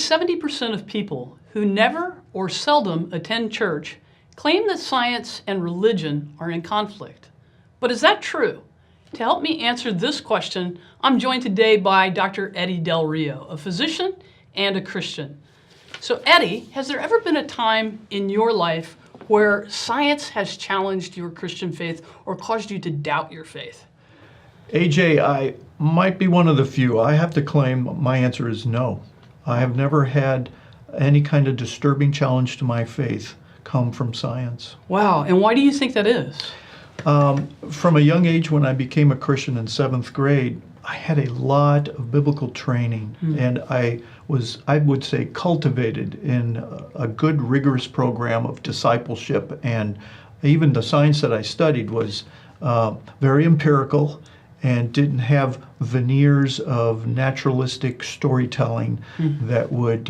70% of people who never or seldom attend church claim that science and religion are in conflict. But is that true? To help me answer this question, I'm joined today by Dr. Eddy Del Rio, a physician and a Christian. So Eddy, has there ever been a time in your life where science has challenged your Christian faith or caused you to doubt your faith? AJ, I might be one of the few. I have to claim my answer is no. I have never had any kind of disturbing challenge to my faith come from science. Wow, and why do you think that is? From a young age, when I became a Christian in 7th grade, I had a lot of biblical training, and I would say, cultivated in a good, rigorous program of discipleship, and even the science that I studied was very empirical and didn't have veneers of naturalistic storytelling that would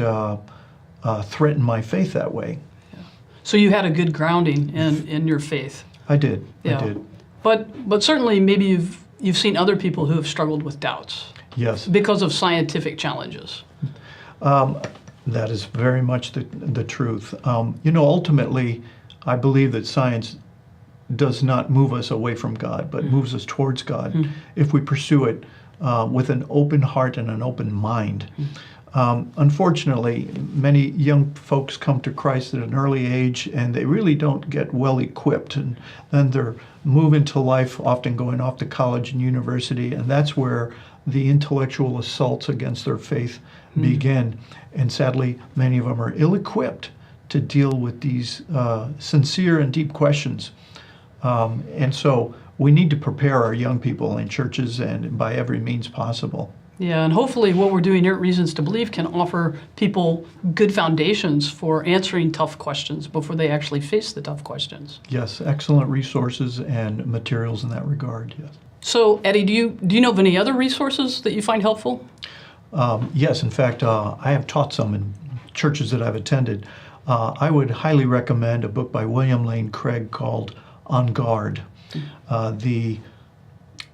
threaten my faith that way. Yeah. So you had a good grounding in your faith. I did. Yeah. I did. But certainly maybe you've seen other people who have struggled with doubts. Yes. Because of scientific challenges. That is very much the truth. Ultimately, I believe that science does not move us away from God, but moves us towards God if we pursue it with an open heart and an open mind. Unfortunately, many young folks come to Christ at an early age and they really don't get well equipped, and then they're moving to life, often going off to college and university, and that's where the intellectual assaults against their faith begin. And sadly, many of them are ill-equipped to deal with these sincere and deep questions. And so we need to prepare our young people in churches and by every means possible. Yeah, and hopefully what we're doing here at Reasons to Believe can offer people good foundations for answering tough questions before they actually face the tough questions. Yes, excellent resources and materials in that regard, yes. So, Eddy, do you know of any other resources that you find helpful? Yes, in fact, I have taught some in churches that I've attended. I would highly recommend a book by William Lane Craig called On Guard, the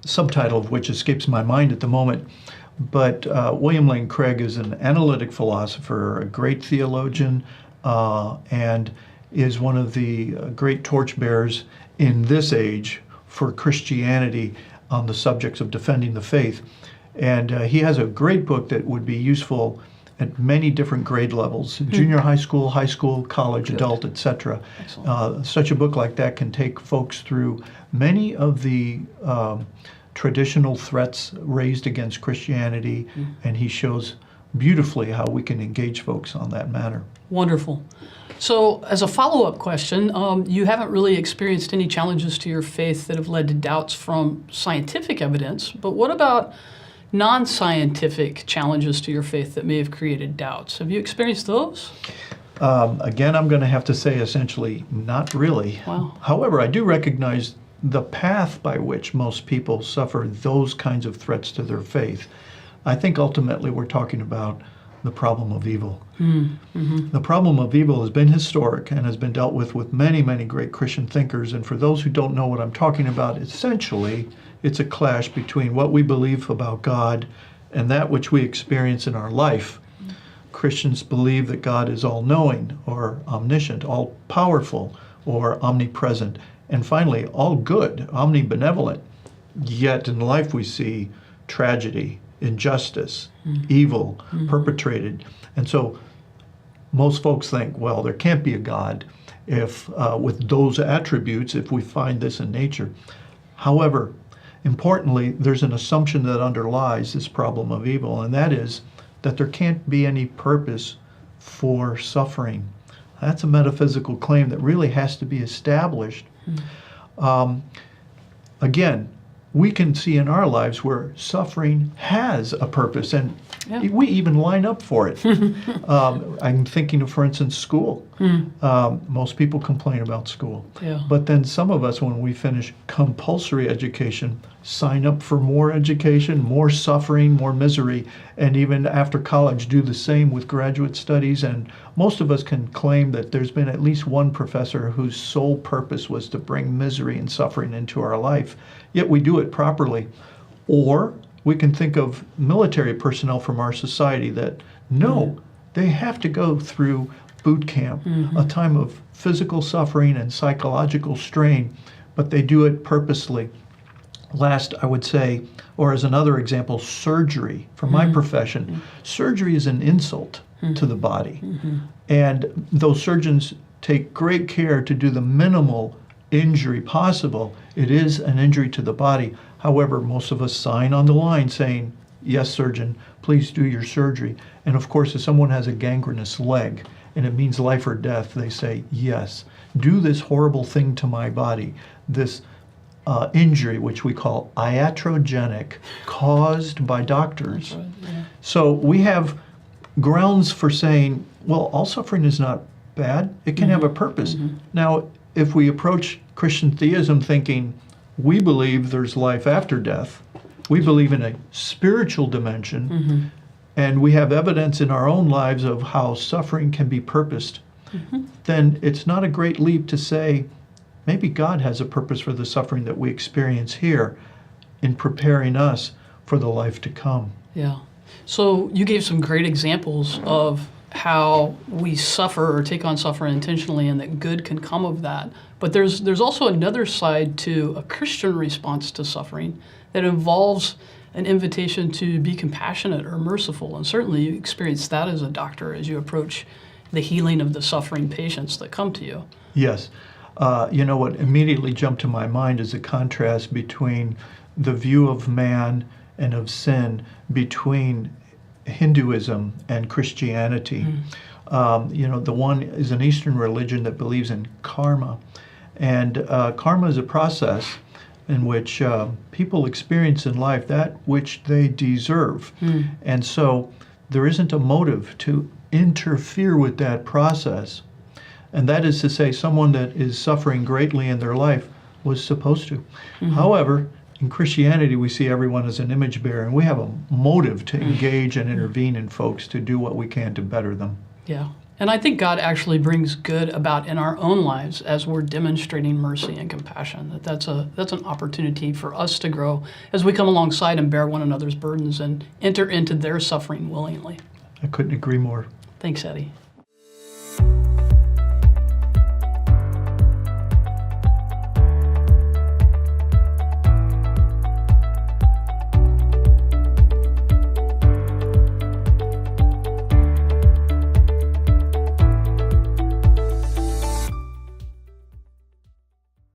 subtitle of which escapes my mind at the moment. But William Lane Craig is an analytic philosopher, a great theologian, and is one of the great torchbearers in this age for Christianity on the subjects of defending the faith. And he has a great book that would be useful at many different grade levels, junior high school, college, adult, etc. Such a book like that can take folks through many of the traditional threats raised against Christianity, and he shows beautifully how we can engage folks on that matter. Wonderful. So as a follow-up question, you haven't really experienced any challenges to your faith that have led to doubts from scientific evidence, but what about non-scientific challenges to your faith that may have created doubts? Have you experienced those? Again, I'm going to have to say essentially not really. Wow. However, I do recognize the path by which most people suffer those kinds of threats to their faith. I think ultimately we're talking about the problem of evil. The problem of evil has been historic and has been dealt with many, many great Christian thinkers. And for those who don't know what I'm talking about, essentially it's a clash between what we believe about God and that which we experience in our life. Christians believe that God is all-knowing or omniscient, all-powerful or omnipresent, and finally, all good, omnibenevolent. Yet in life we see tragedy, injustice, evil perpetrated. And so most folks think, well, there can't be a God if with those attributes if we find this in nature. However, importantly, there's an assumption that underlies this problem of evil, and that is that there can't be any purpose for suffering. That's a metaphysical claim that really has to be established. Again, we can see in our lives where suffering has a purpose, and we even line up for it. I'm thinking of, for instance, school. Most people complain about school. But then some of us, when we finish compulsory education, sign up for more education, more suffering, more misery, and even after college do the same with graduate studies. And most of us can claim that there's been at least one professor whose sole purpose was to bring misery and suffering into our life, yet we do it properly. Or we can think of military personnel from our society that know They have to go through boot camp, a time of physical suffering and psychological strain, but they do it purposely. Last, I would say, or as another example, surgery. For my profession, surgery is an insult to the body. And those surgeons take great care to do the minimal injury possible. It is an injury to the body. However, most of us sign on the line saying, yes, surgeon, please do your surgery. And of course, if someone has a gangrenous leg and it means life or death, they say, yes, do this horrible thing to my body, this injury, which we call iatrogenic, caused by doctors. Right, yeah. So we have grounds for saying, well, all suffering is not bad. It can have a purpose. Now, if we approach Christian theism thinking, we believe there's life after death, we believe in a spiritual dimension, and we have evidence in our own lives of how suffering can be purposed, then it's not a great leap to say, maybe God has a purpose for the suffering that we experience here in preparing us for the life to come. Yeah. So you gave some great examples of how we suffer or take on suffering intentionally and that good can come of that. But there's also another side to a Christian response to suffering that involves an invitation to be compassionate or merciful. And certainly you experience that as a doctor as you approach the healing of the suffering patients that come to you. Yes. You know, what immediately jumped to my mind is a contrast between the view of man and of sin between Hinduism and Christianity. You know, the one is an Eastern religion that believes in karma. And karma is a process in which people experience in life that which they deserve. And so there isn't a motive to interfere with that process. And that is to say, someone that is suffering greatly in their life was supposed to. However, in Christianity, we see everyone as an image bearer, and we have a motive to engage and intervene in folks to do what we can to better them. Yeah. And I think God actually brings good about in our own lives as we're demonstrating mercy and compassion. That's an opportunity for us to grow as we come alongside and bear one another's burdens and enter into their suffering willingly. I couldn't agree more. Thanks, Eddy.